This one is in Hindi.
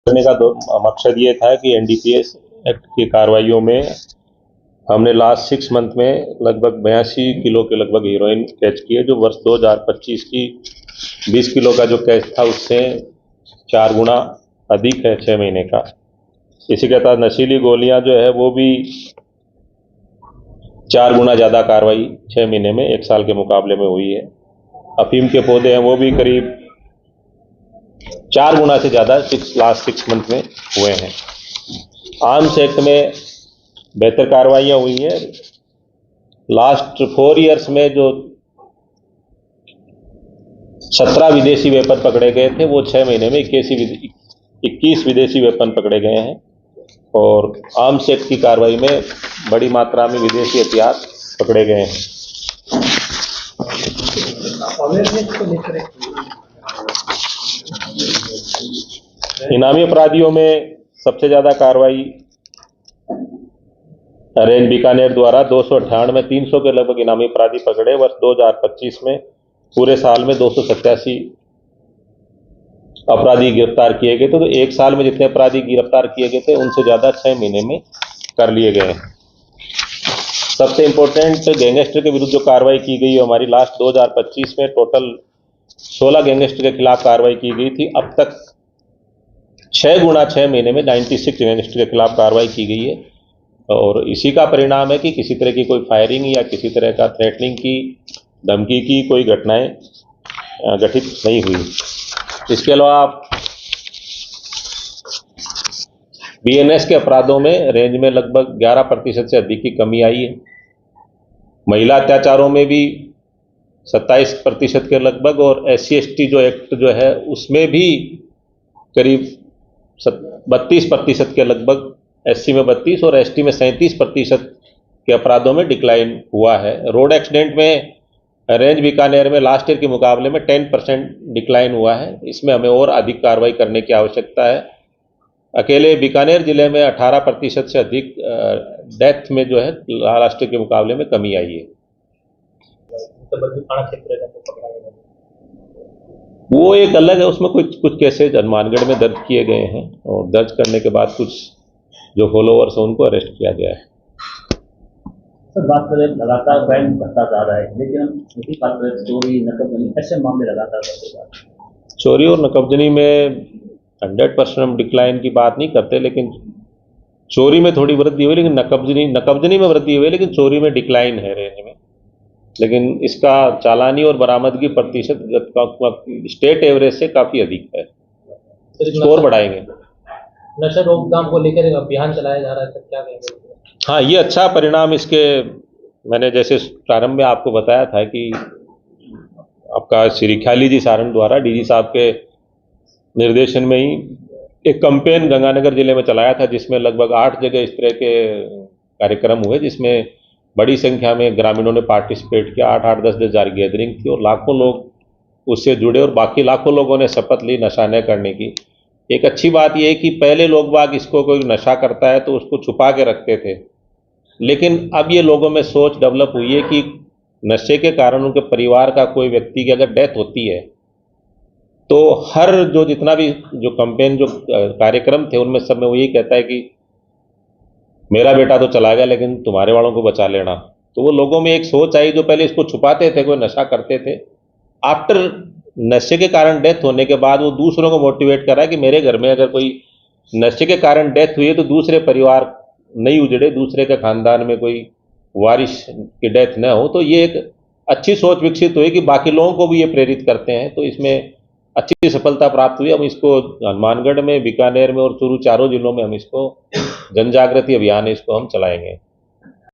करने का मकसद ये था कि एनडीपीएस एक्ट की कार्रवाइयों में हमने लास्ट 6 मंथ में लगभग 82 किलो के लगभग हीरोइन कैच की है, जो वर्ष 2025 की 20 किलो का जो कैच था उससे 4 गुना अधिक है 6 महीने का। इसी के साथ नशीली गोलियां जो है वो भी 4 गुना ज़्यादा कार्रवाई 6 महीने में 1 साल के मुकाबले में हुई है। अफीम के पौधे हैं वो भी करीब 4 गुना से ज़्यादा लास्ट 6 मंथ में हुए हैं। आर्म्स एक्ट में बेहतर कार्रवाइयाँ हुई हैं। लास्ट 4 इयर्स में जो 17 विदेशी वेपन पकड़े गए थे वो 6 महीने में 21 विदेशी वेपन पकड़े गए हैं। और आर्म्स एक्ट की कार्रवाई में बड़ी मात्रा में विदेशी हथियार पकड़े गए हैं। इनामी अपराधियों में सबसे ज़्यादा कार्रवाई रेंज बीकानेर द्वारा 298 300 के लगभग इनामी अपराधी पकड़े। वर्ष 2025 में पूरे साल में 287 अपराधी गिरफ्तार किए गए थे। तो 1 साल में जितने अपराधी गिरफ्तार किए गए थे उनसे ज़्यादा 6 महीने में कर लिए गए हैं। सबसे इम्पोर्टेंट गैंगस्टर के विरुद्ध जो कार्रवाई की गई है हमारी लास्ट 2025 में टोटल 16 गैंगस्टर के खिलाफ कार्रवाई की गई थी। अब तक 6 गुना 6 महीने में 96 गैंगस्टर के खिलाफ कार्रवाई की गई है। और इसी का परिणाम है कि किसी तरह की कोई फायरिंग या किसी तरह का थ्रेटनिंग की, धमकी की कोई घटनाएं घटित नहीं हुई। इसके अलावा बीएनएस के अपराधों में रेंज में लगभग 11% से अधिक की कमी आई है। महिला अत्याचारों में भी 27% के लगभग, और SC/ST जो एक्ट जो है उसमें भी करीब 32% के लगभग, SC में 32 और ST में 37% के अपराधों में डिक्लाइन हुआ है। रोड एक्सीडेंट में रेंज बीकानेर में लास्ट ईयर के मुकाबले में 10% डिक्लाइन हुआ है। इसमें हमें और अधिक कार्रवाई करने की आवश्यकता है। अकेले बीकानेर जिले में 18% से अधिक डेथ में जो है लास्ट ईयर के मुकाबले में कमी आई है। वो एक अलग है, उसमें कुछ केसेज हनुमानगढ़ में दर्ज किए गए हैं और दर्ज करने के बाद कुछ जो फॉलोअर्स हैं उनको अरेस्ट किया गया है। सर, बात करें लगातार क्राइम बढ़ता जा रहा है, लेकिन हम नहीं बात करें चोरी नकबजनी ऐसे मामले लगातार बढ़ते जा रहे हैं। चोरी और नकबजनी में 100% हम डिक्लाइन की बात नहीं करते, लेकिन चोरी में थोड़ी वृद्धि हुई, लेकिन नकबजनी में वृद्धि हुई, लेकिन चोरी में डिक्लाइन है रेंज में। लेकिन इसका चालानी और बरामदगी प्रतिशत स्टेट एवरेज से काफ़ी अधिक है। स्कोर बढ़ाएंगे। नशा रोकथाम को लेकर एक अभियान चलाया जा रहा है, क्या कहेंगे? हाँ, ये अच्छा परिणाम इसके, मैंने जैसे प्रारंभ में आपको बताया था कि आपका श्री ख्याली जी सारण द्वारा DG साहब के निर्देशन में ही एक कैंपेन गंगानगर जिले में चलाया था, जिसमें लगभग 8 जगह इस तरह के कार्यक्रम हुए, जिसमें बड़ी संख्या में ग्रामीणों ने पार्टिसिपेट किया। 8-8, 10-10 हज़ार गैदरिंग थी और लाखों लोग उससे जुड़े, और बाकी लाखों लोगों ने शपथ ली नशा न करने की। एक अच्छी बात यह है कि पहले लोग बाग इसको कोई नशा करता है तो उसको छुपा के रखते थे, लेकिन अब ये लोगों में सोच डेवलप हुई है कि नशे के कारण उनके परिवार का कोई व्यक्ति की अगर डेथ होती है तो हर जो जितना भी जो कैंपेन जो कार्यक्रम थे उनमें सब में वो यही कहता है कि मेरा बेटा तो चला गया लेकिन तुम्हारे वालों को बचा लेना। तो वो लोगों में एक सोच आई, जो पहले इसको छुपाते थे, कोई नशा करते थे, आफ्टर नशे के कारण डेथ होने के बाद वो दूसरों को मोटिवेट कर रहा है कि मेरे घर में अगर कोई नशे के कारण डेथ हुई है तो दूसरे परिवार नहीं उजड़े, दूसरे के खानदान में कोई वारिस की डेथ न हो। तो ये एक अच्छी सोच विकसित हुई कि बाकी लोगों को भी ये प्रेरित करते हैं, तो इसमें अच्छी सफलता प्राप्त हुई। हम इसको हनुमानगढ़ में, बीकानेर में और चूरू, चारों जिलों में हम इसको जन जागृति अभियान इसको हम चलाएंगे।